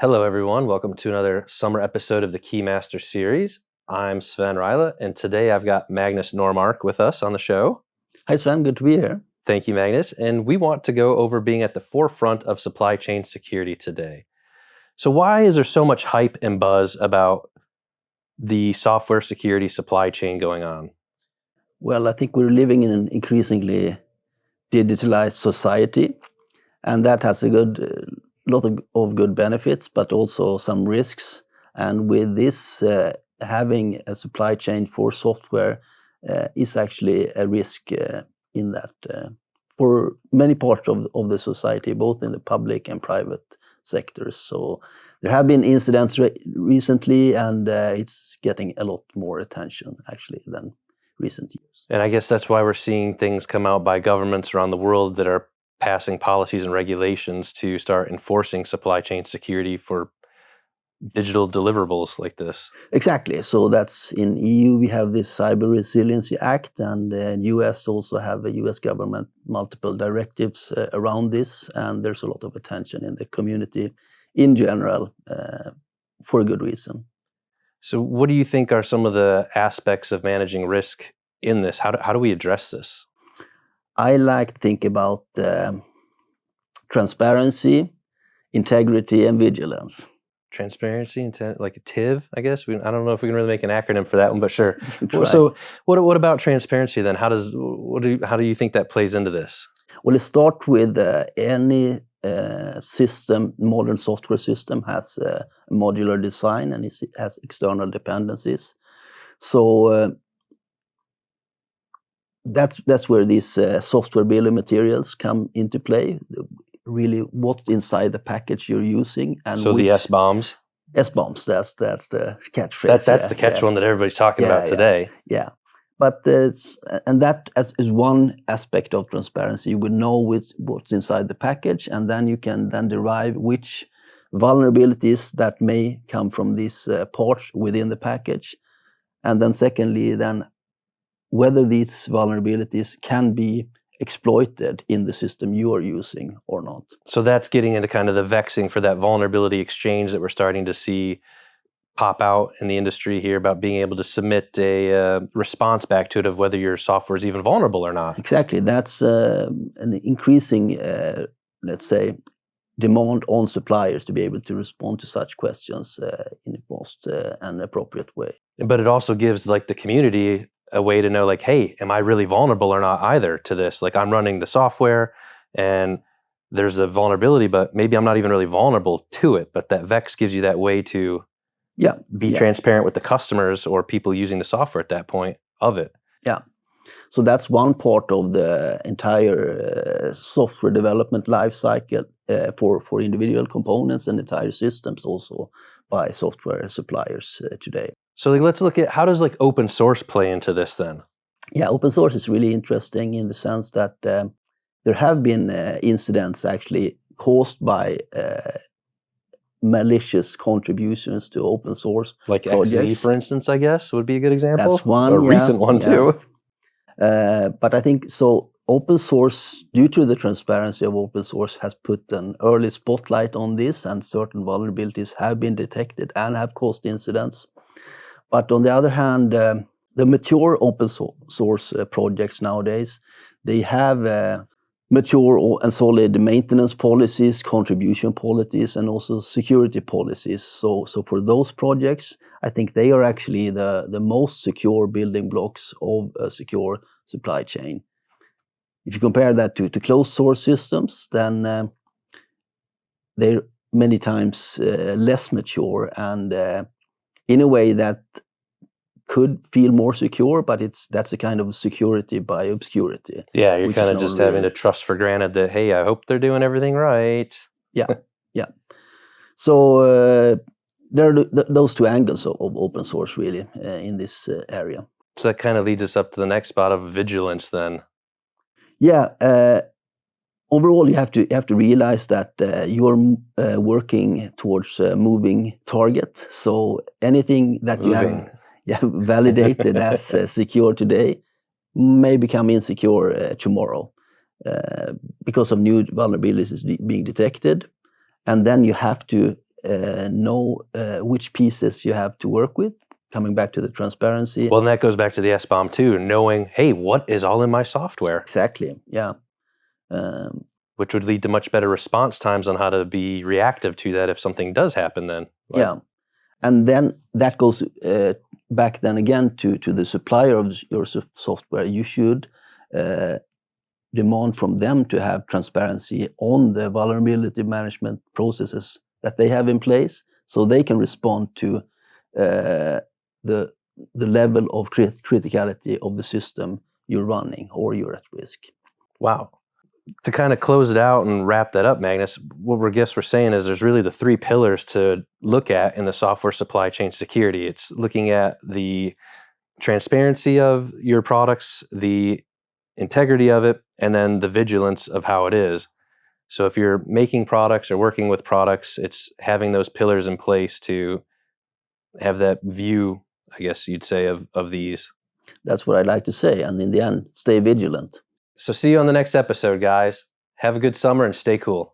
Hello, everyone. Welcome to another summer episode of the Keymasters series. I'm Sven Rajala, and today I've got Magnus Normark with us on the show. Hi, Sven. Good to be here. Thank you, Magnus. And we want to go over being at the forefront of supply chain security today. So why is there so much hype and buzz about the software security supply chain going on? Well, I think we're living in an increasingly digitalized society, and that has a lot of good benefits, but also some risks. And with this, having a supply chain for software is actually a risk in that for many parts of the society, both in the public and private sectors. So there have been incidents recently, and it's getting a lot more attention actually than recent years. And I guess that's why we're seeing things come out by governments around the world that are passing policies and regulations to start enforcing supply chain security for digital deliverables like this. Exactly. So that's in EU, we have this Cyber Resiliency Act, and US also have a US government, multiple directives around this, and there's a lot of attention in the community in general for a good reason. So what do you think are some of the aspects of managing risk in this? How do we address this? I like to think about transparency, integrity, and vigilance. Transparency, like a TIV, I guess. I don't know if we can really make an acronym for that one, but sure. So what about transparency then? How do you think that plays into this? Well, it starts with any system, modern software system has a modular design, and it has external dependencies. So that's where these software bill of materials come into play. Really, what's inside the package you're using, and so the SBOMs. SBOMs. That's the catchphrase. That's the catch one that everybody's talking about today. Yeah. But that is one aspect of transparency. You would know what's inside the package, and then you can then derive which vulnerabilities that may come from these parts within the package, and then secondly, then whether these vulnerabilities can be exploited in the system you are using or not. So that's getting into kind of the vexing for that vulnerability exchange that we're starting to see pop out in the industry here about being able to submit a response back to it of whether your software is even vulnerable or not. Exactly. That's an increasing, let's say, demand on suppliers to be able to respond to such questions in a fast and appropriate way. But it also gives like the community a way to know, like, hey, am I really vulnerable or not either to this? Like, I'm running the software and there's a vulnerability, but maybe I'm not even really vulnerable to it. But that VEX gives you that way to be transparent with the customers or people using the software at that point of it. Yeah. So that's one part of the entire software development life cycle for individual components and entire systems, also by software suppliers today. So let's look at how does like open source play into this then? Yeah, open source is really interesting in the sense that there have been incidents actually caused by malicious contributions to open source like projects. XZ, for instance, I guess would be a good example. That's one. A recent one too. But I think so. Open source, due to the transparency of open source, has put an early spotlight on this, and certain vulnerabilities have been detected and have caused incidents. But on the other hand, the mature open source projects nowadays, they have mature and solid maintenance policies, contribution policies, and also security policies. So for those projects, I think they are actually the most secure building blocks of a secure supply chain. If you compare that to closed source systems, then they're many times less mature, and in a way that could feel more secure, but that's a kind of security by obscurity. Yeah, you're kind of just having to trust for granted that, hey, I hope they're doing everything right. Yeah. So there are those two angles of open source really in this area. So that kind of leads us up to the next spot of vigilance then. Yeah. Overall, you have to realize that you're working towards a moving target. So anything that you have validated as secure today may become insecure tomorrow because of new vulnerabilities being detected. And then you have to know which pieces you have to work with. Coming back to the transparency. Well, and that goes back to the SBOM too, knowing, hey, what is all in my software? Exactly, yeah. Which would lead to much better response times on how to be reactive to that if something does happen then. Yeah, and then that goes back then again to the supplier of your software. You should demand from them to have transparency on the vulnerability management processes that they have in place, so they can respond to the level of criticality of the system you're running or you're at risk. Wow. To kind of close it out and wrap that up, Magnus, what we're saying is there's really the three pillars to look at in the software supply chain security. It's looking at the transparency of your products, the integrity of it, and then the vigilance of how it is. So if you're making products or working with products, it's having those pillars in place to have that view, I guess you'd say, of these. That's what I'd like to say. And in the end, stay vigilant. So see you on the next episode, guys. Have a good summer and stay cool.